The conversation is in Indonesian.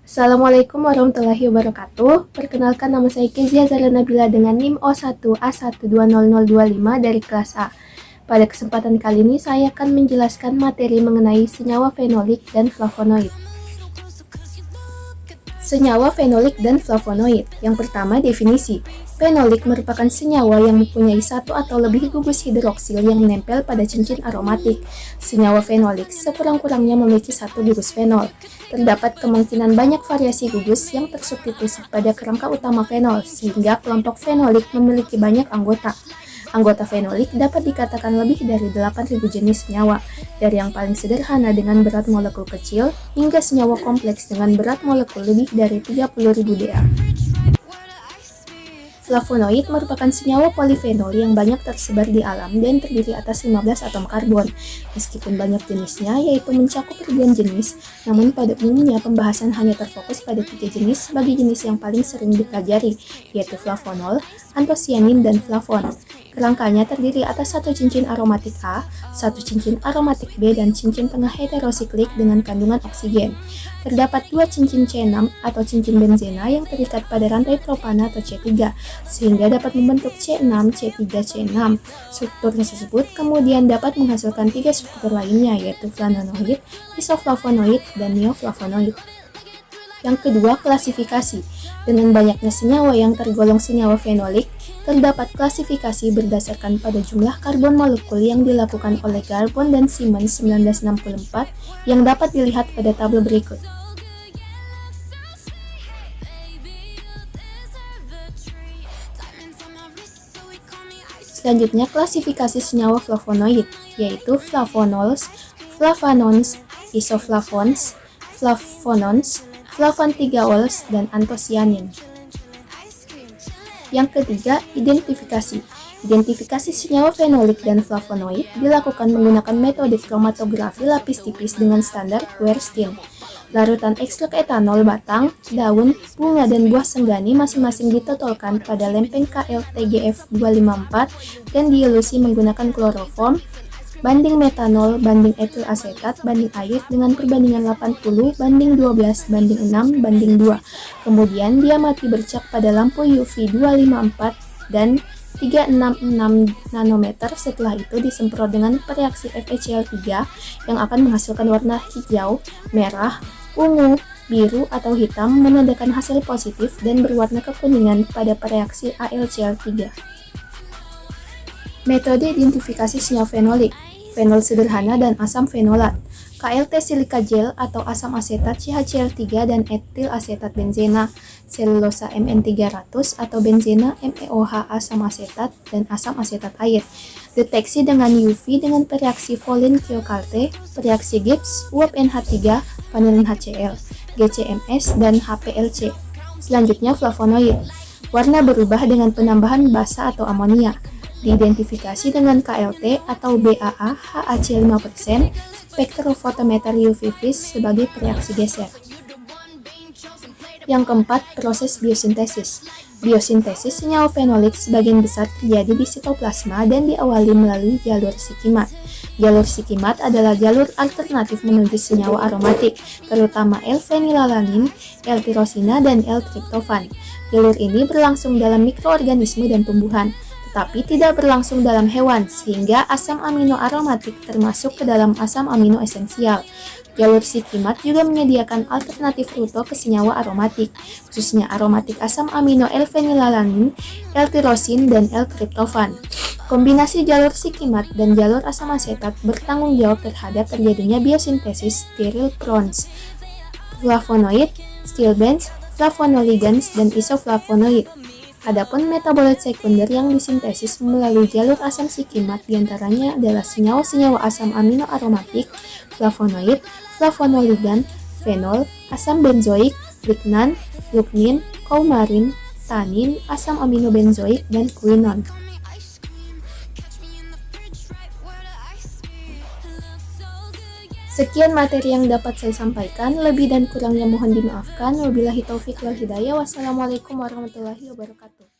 Assalamualaikum warahmatullahi wabarakatuh. Perkenalkan, nama saya Kezia Zahra Nabila dengan NIM O1A1200025 dari kelas A. Pada kesempatan kali ini saya akan menjelaskan materi mengenai senyawa fenolik dan flavonoid. Senyawa fenolik dan flavonoid. Yang pertama, definisi. Fenolik merupakan senyawa yang mempunyai satu atau lebih gugus hidroksil yang menempel pada cincin aromatik. Senyawa fenolik sekurang-kurangnya memiliki satu gugus fenol. Terdapat kemungkinan banyak variasi gugus yang tersubstitusi pada kerangka utama fenol, sehingga kelompok fenolik memiliki banyak anggota. Anggota fenolik dapat dikatakan lebih dari 8.000 jenis senyawa, dari yang paling sederhana dengan berat molekul kecil hingga senyawa kompleks dengan berat molekul lebih dari 30.000 Da. Flavonoid merupakan senyawa polifenol yang banyak tersebar di alam dan terdiri atas 15 atom karbon. Meskipun banyak jenisnya, yaitu mencakup ribuan jenis, namun pada umumnya pembahasan hanya terfokus pada 3 jenis sebagai jenis yang paling sering dipelajari, yaitu flavonol, antosianin, dan flavon. Kerangkanya terdiri atas satu cincin aromatik A, satu cincin aromatik B, dan cincin tengah heterosiklik dengan kandungan oksigen. Terdapat dua cincin C6 atau cincin benzena yang terikat pada rantai propana atau C3, sehingga dapat membentuk C6, C3, C6. Struktur tersebut kemudian dapat menghasilkan 3 struktur lainnya, yaitu flavonoid, isoflavonoid, dan neoflavonoid. Yang kedua, klasifikasi. Dengan banyaknya senyawa yang tergolong senyawa fenolik, terdapat klasifikasi berdasarkan pada jumlah karbon molekul yang dilakukan oleh Garbon dan Simmons 1964 yang dapat dilihat pada tabel berikut. Selanjutnya, klasifikasi senyawa flavonoid, yaitu flavonols, flavanones, isoflavones, flavonons, flavanthiaols, dan antosianin. Yang ketiga, identifikasi. Identifikasi senyawa fenolik dan flavonoid dilakukan menggunakan metode kromatografi lapis tipis dengan standar quercetin. Larutan ekstrak etanol batang, daun, bunga, dan buah senggani masing-masing ditotolkan pada lempeng KLTGF254 dan dielusi menggunakan kloroform, banding metanol, banding etil asetat, banding air dengan perbandingan 80 banding 12 banding 6 banding 2. Kemudian diamati bercak pada lampu UV 254 dan 366 nanometer. Setelah itu disemprot dengan reaksi FeCl3 yang akan menghasilkan warna hijau, merah, ungu, biru, atau hitam menandakan hasil positif dan berwarna kekuningan pada reaksi AlCl3. Metode identifikasi senyawa fenolik, fenol sederhana dan asam fenolat, KLT silika gel atau asam asetat CHCl3 dan etil asetat benzena, selulosa Mn300 atau benzena MEOH asam asetat dan asam asetat air. Deteksi dengan UV dengan reaksi Volin-Kiokalte, reaksi Gibbs, uap NH3, vanilin HCl, GCMS, dan HPLC. Selanjutnya, flavonoid. Warna berubah dengan penambahan basa atau amonia. Diidentifikasi dengan KLT atau BAA HAC 5%, spektrofotometer UV vis sebagai reaksi geser. Yang keempat, proses biosintesis. Biosintesis senyawa fenolik sebagian besar terjadi di sitoplasma dan diawali melalui jalur sikimat. Jalur sikimat adalah jalur alternatif menuju senyawa aromatik, terutama L-fenilalanin, L-tirosina, dan L-triptofan. Jalur ini berlangsung dalam mikroorganisme dan tumbuhan, tetapi tidak berlangsung dalam hewan, sehingga asam amino aromatik termasuk ke dalam asam amino esensial. Jalur sikimat juga menyediakan alternatif rute ke senyawa aromatik, khususnya aromatik asam amino L-fenilalanin, L-tirosin, dan L-triptofan. Kombinasi jalur sikimat dan jalur asam asetat bertanggung jawab terhadap terjadinya biosintesis steril prons, flavonoid, stilbens, flavonoligans, dan isoflavonoid. Adapun metabolit sekunder yang disintesis melalui jalur asam sikimat diantaranya adalah senyawa-senyawa asam amino aromatik, flavonoid, flavonoligan, fenol, asam benzoik, lignan, lugnin, coumarin, tanin, asam amino benzoik, dan quinon. Sekian materi yang dapat saya sampaikan, lebih dan kurangnya mohon dimaafkan. Wabillahi taufik wal hidayah. Wassalamualaikum warahmatullahi wabarakatuh.